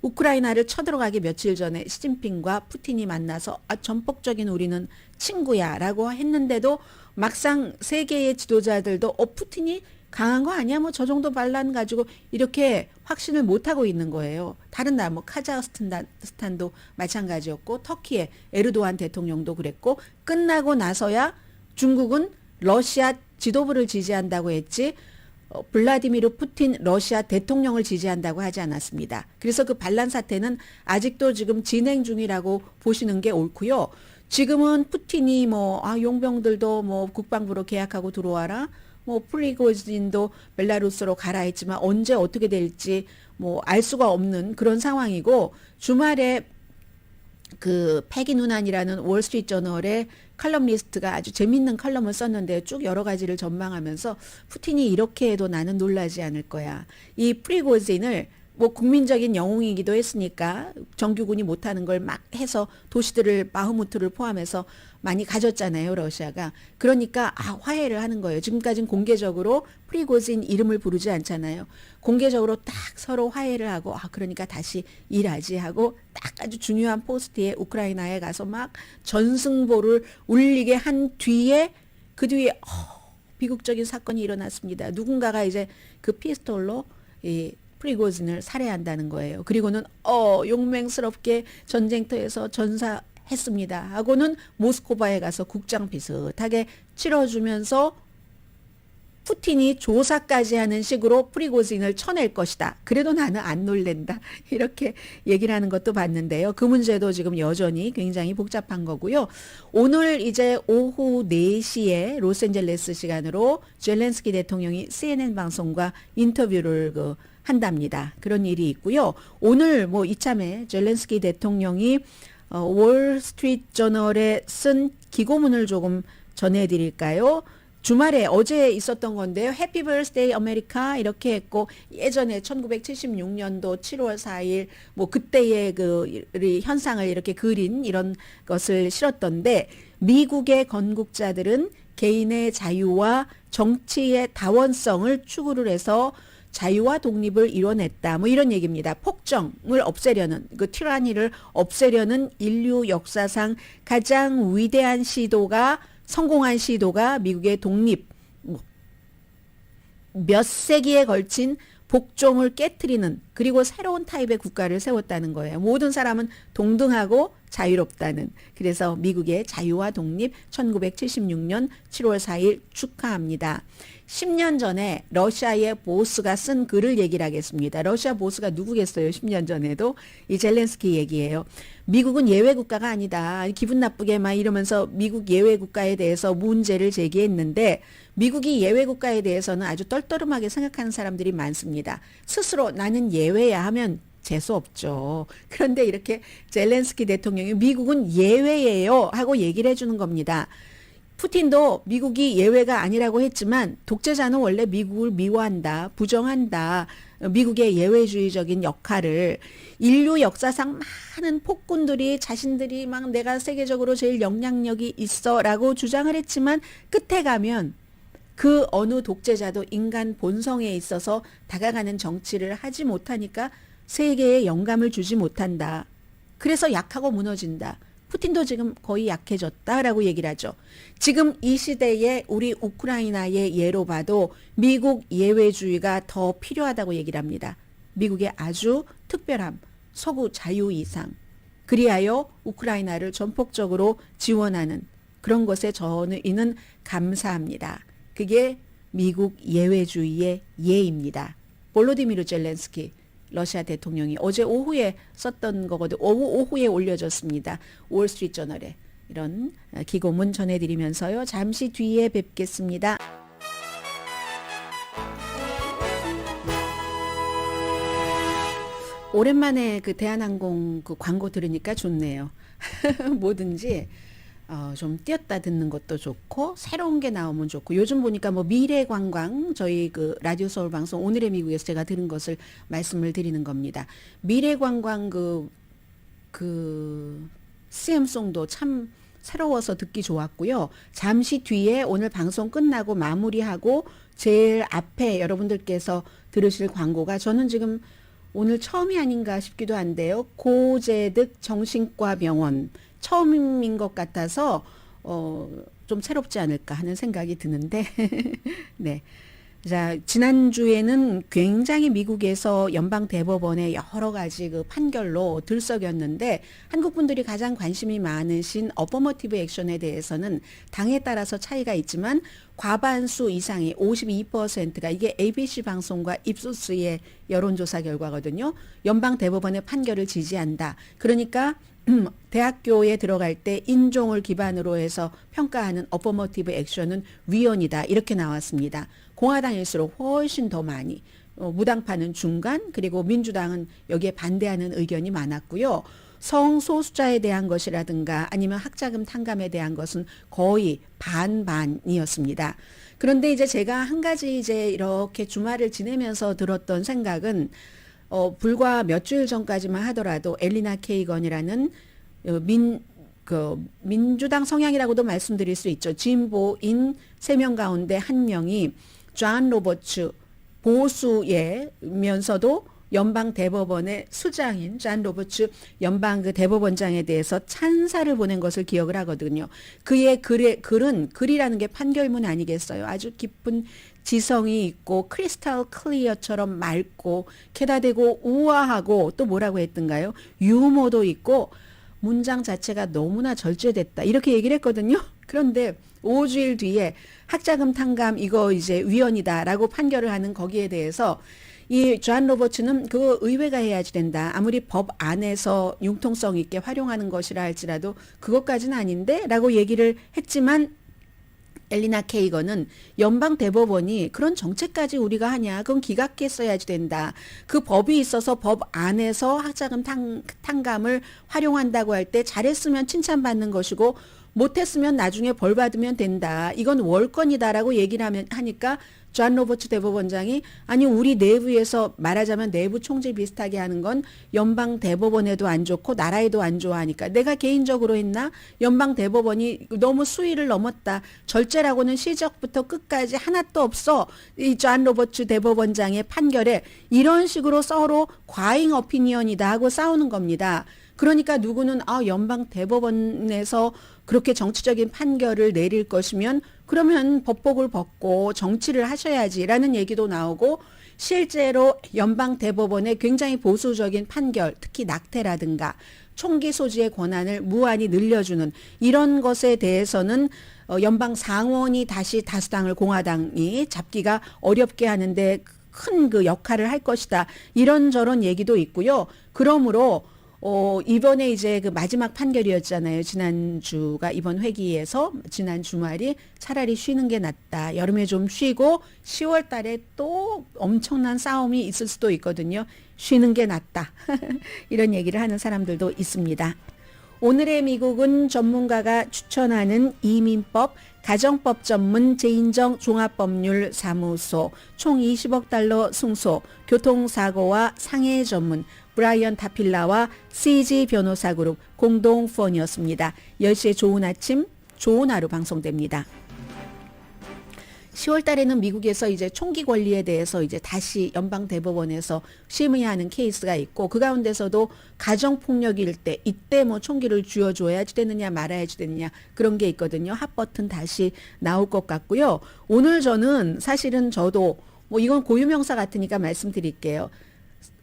우크라이나를 쳐들어가기 며칠 전에 시진핑과 푸틴이 만나서 전폭적인 우리는 친구야라고 했는데도 막상 세계의 지도자들도 푸틴이 강한 거 아니야? 뭐 저 정도 반란 가지고 이렇게 확신을 못하고 있는 거예요. 다른 나라 뭐 카자흐스탄도 마찬가지였고 터키의 에르도안 대통령도 그랬고 끝나고 나서야 중국은 러시아 지도부를 지지한다고 했지 블라디미르 푸틴 러시아 대통령을 지지한다고 하지 않았습니다. 그래서 그 반란 사태는 아직도 지금 진행 중이라고 보시는 게 옳고요. 지금은 푸틴이 용병들도 국방부로 계약하고 들어와라. 프리고진도 벨라루스로 가라 했지만 언제 어떻게 될지 알 수가 없는 그런 상황이고 주말에 그 패기 누난이라는 월스트리트 저널의 칼럼니스트가 아주 재밌는 칼럼을 썼는데 쭉 여러 가지를 전망하면서 푸틴이 이렇게 해도 나는 놀라지 않을 거야. 이 프리고진을 국민적인 영웅이기도 했으니까 정규군이 못하는 걸 막 해서 도시들을 바흐무트를 포함해서 많이 가졌잖아요, 러시아가. 그러니까 화해를 하는 거예요. 지금까지는 공개적으로 프리고진 이름을 부르지 않잖아요. 공개적으로 딱 서로 화해를 하고 그러니까 다시 일하지 하고 딱 아주 중요한 포스트에 우크라이나에 가서 막 전승보를 울리게 한 뒤에 그 뒤에 비극적인 사건이 일어났습니다. 누군가가 이제 그 피스톨로 프리고진을 살해한다는 거예요. 그리고는 용맹스럽게 전쟁터에서 전사했습니다 하고는 모스크바에 가서 국장 비슷하게 치러주면서 푸틴이 조사까지 하는 식으로 프리고진을 쳐낼 것이다. 그래도 나는 안 놀랜다. 이렇게 얘기를 하는 것도 봤는데요. 그 문제도 지금 여전히 굉장히 복잡한 거고요. 오늘 이제 오후 4시에 로스앤젤레스 시간으로 젤렌스키 대통령이 CNN 방송과 인터뷰를 한답니다. 그런 일이 있고요. 오늘 이참에 젤렌스키 대통령이 월스트리트 저널에 쓴 기고문을 조금 전해드릴까요? 주말에 어제 있었던 건데요. 해피 버스데이 아메리카 이렇게 했고 예전에 1976년도 7월 4일 그때의 현상을 이렇게 그린 이런 것을 실었던데 미국의 건국자들은 개인의 자유와 정치의 다원성을 추구를 해서 자유와 독립을 이뤄냈다. 이런 얘기입니다. 폭정을 없애려는 그 티라니를 없애려는 인류 역사상 가장 위대한 성공한 시도가 미국의 독립 몇 세기에 걸친 복종을 깨트리는 그리고 새로운 타입의 국가를 세웠다는 거예요. 모든 사람은 동등하고 자유롭다는. 그래서 미국의 자유와 독립 1976년 7월 4일 축하합니다. 10년 전에 러시아의 보스가 쓴 글을 얘기를 하겠습니다. 러시아 보스가 누구겠어요? 10년 전에도 이 젤렌스키 얘기예요. 미국은 예외 국가가 아니다. 기분 나쁘게 막 이러면서 미국 예외 국가에 대해서 문제를 제기했는데 미국이 예외 국가에 대해서는 아주 떨떠름하게 생각하는 사람들이 많습니다. 스스로 나는 예외야 하면 재수 없죠. 그런데 이렇게 젤렌스키 대통령이 미국은 예외예요 하고 얘기를 해주는 겁니다. 푸틴도 미국이 예외가 아니라고 했지만 독재자는 원래 미국을 미워한다, 부정한다. 미국의 예외주의적인 역할을 인류 역사상 많은 폭군들이 자신들이 막 내가 세계적으로 제일 영향력이 있어라고 주장을 했지만 끝에 가면 그 어느 독재자도 인간 본성에 있어서 다가가는 정치를 하지 못하니까 세계에 영감을 주지 못한다. 그래서 약하고 무너진다. 푸틴도 지금 거의 약해졌다라고 얘기를 하죠. 지금 이 시대에 우리 우크라이나의 예로 봐도 미국 예외주의가 더 필요하다고 얘기를 합니다. 미국의 아주 특별함, 서구 자유 이상. 그리하여 우크라이나를 전폭적으로 지원하는 그런 것에 저희는 감사합니다. 그게 미국 예외주의의 예입니다. 볼로디미르 젤렌스키 러시아 대통령이 어제 오후에 썼던 거거든요. 오후에 올려졌습니다. 월스트리트 저널에 이런 기고문 전해드리면서요. 잠시 뒤에 뵙겠습니다. 오랜만에 그 대한항공 그 광고 들으니까 좋네요. 뭐든지 좀 띄었다 듣는 것도 좋고 새로운 게 나오면 좋고 요즘 보니까 뭐 미래관광 저희 그 라디오 서울 방송 오늘의 미국에서 제가 들은 것을 말씀을 드리는 겁니다. 미래관광 그 CM송도 참 새로워서 듣기 좋았고요. 잠시 뒤에 오늘 방송 끝나고 마무리하고 제일 앞에 여러분들께서 들으실 광고가 저는 지금 오늘 처음이 아닌가 싶기도 한데요. 고재득 정신과 병원 처음인 것 같아서 좀 새롭지 않을까 하는 생각이 드는데 네. 자, 지난주에는 굉장히 미국에서 연방 대법원의 여러 가지 그 판결로 들썩였는데 한국 분들이 가장 관심이 많으신 어퍼머티브 액션에 대해서는 당에 따라서 차이가 있지만 과반수 이상이 52%가 이게 ABC 방송과 입소스의 여론조사 결과거든요. 연방 대법원의 판결을 지지한다. 그러니까 대학교에 들어갈 때 인종을 기반으로 해서 평가하는 어퍼머티브 액션은 위헌이다. 이렇게 나왔습니다. 공화당일수록 훨씬 더 많이 무당파는 중간 그리고 민주당은 여기에 반대하는 의견이 많았고요. 성소수자에 대한 것이라든가 아니면 학자금 탕감에 대한 것은 거의 반반이었습니다. 그런데 이제 제가 한 가지 이제 이렇게 주말을 지내면서 들었던 생각은 불과 몇 주일 전까지만 하더라도 엘리나 케이건이라는 민주당 성향이라고도 말씀드릴 수 있죠. 진보인 3명 가운데 1명이 존 로버츠 보수이면서도 연방 대법원의 수장인 존 로버츠 연방 그 대법원장에 대해서 찬사를 보낸 것을 기억을 하거든요. 그의 글은 글이라는 게 판결문 아니겠어요. 아주 깊은 지성이 있고 크리스탈 클리어처럼 맑고 캐다대고 우아하고 또 뭐라고 했던가요? 유머도 있고 문장 자체가 너무나 절제됐다. 이렇게 얘기를 했거든요. 그런데 5주일 뒤에 학자금 탕감 이거 이제 위헌이다라고 판결을 하는 거기에 대해서 이 존 로버츠는 그거 의회가 해야지 된다. 아무리 법 안에서 융통성 있게 활용하는 것이라 할지라도 그것까지는 아닌데 라고 얘기를 했지만 엘리나 케이건은 연방 대법원이 그런 정책까지 우리가 하냐? 그건 기각했어야지 된다. 그 법이 있어서 법 안에서 학자금 탕감을 활용한다고 할 때 잘했으면 칭찬받는 것이고 못했으면 나중에 벌 받으면 된다. 이건 월권이다라고 얘기를 하니까 존 로버츠 대법원장이 아니 우리 내부에서 말하자면 내부 총질 비슷하게 하는 건 연방 대법원에도 안 좋고 나라에도 안 좋아하니까 내가 개인적으로 했나? 연방 대법원이 너무 수위를 넘었다. 절제라고는 시작부터 끝까지 하나도 없어. 이 존 로버츠 대법원장의 판결에 이런 식으로 서로 과잉 어피니언이다 하고 싸우는 겁니다. 그러니까 누구는 연방 대법원에서 그렇게 정치적인 판결을 내릴 것이면 그러면 법복을 벗고 정치를 하셔야지라는 얘기도 나오고 실제로 연방 대법원의 굉장히 보수적인 판결, 특히 낙태라든가 총기 소지의 권한을 무한히 늘려주는 이런 것에 대해서는 연방 상원이 다시 다수당을 공화당이 잡기가 어렵게 하는데 큰 그 역할을 할 것이다. 이런저런 얘기도 있고요. 그러므로 이번에 이제 그 마지막 판결이었잖아요. 지난주가 이번 회기에서 지난 주말이 차라리 쉬는 게 낫다. 여름에 좀 쉬고 10월 달에 또 엄청난 싸움이 있을 수도 있거든요. 쉬는 게 낫다. 이런 얘기를 하는 사람들도 있습니다. 오늘의 미국은 전문가가 추천하는 이민법, 가정법 전문 제인정 종합법률 사무소, 총 20억 달러 승소, 교통사고와 상해 전문, 브라이언 타필라와 CG 변호사 그룹 공동 후원이었습니다. 10시에 좋은 아침, 좋은 하루 방송됩니다. 10월 달에는 미국에서 이제 총기 권리에 대해서 이제 다시 연방 대법원에서 심의하는 케이스가 있고 그 가운데서도 가정 폭력일 때 이때 뭐 총기를 쥐어줘야지 되느냐 말아야지 되느냐 그런 게 있거든요. 핫버튼 다시 나올 것 같고요. 오늘 저는 사실은 저도 뭐 이건 고유명사 같으니까 말씀드릴게요.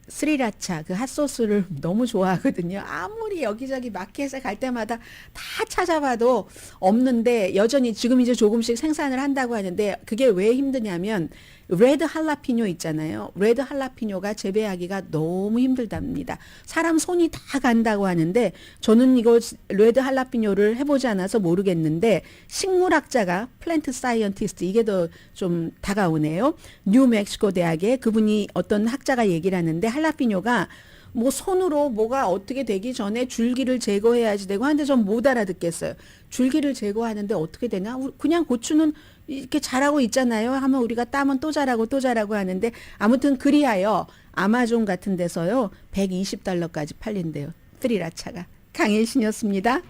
스리라차 그 핫소스를 너무 좋아하거든요. 아무리 여기저기 마켓에 갈 때마다 다 찾아봐도 없는데 여전히 지금 이제 조금씩 생산을 한다고 하는데 그게 왜 힘드냐면 레드 할라피뇨 있잖아요. 레드 할라피뇨가 재배하기가 너무 힘들답니다. 사람 손이 다 간다고 하는데 저는 이거 레드 할라피뇨를 해보지 않아서 모르겠는데 식물학자가 플랜트 사이언티스트 이게 더 좀 다가오네요. 뉴멕시코 대학에 그분이 어떤 학자가 얘기를 하는데 할라피뇨가 뭐 손으로 뭐가 어떻게 되기 전에 줄기를 제거해야지 되고 하는데 전 못 알아듣겠어요. 줄기를 제거하는데 어떻게 되나? 그냥 고추는 이렇게 자라고 있잖아요. 하면 우리가 따면 또 자라고 또 자라고 하는데 아무튼 그리하여 아마존 같은 데서요. $120까지 팔린대요. 스리라차가. 강혜신이었습니다.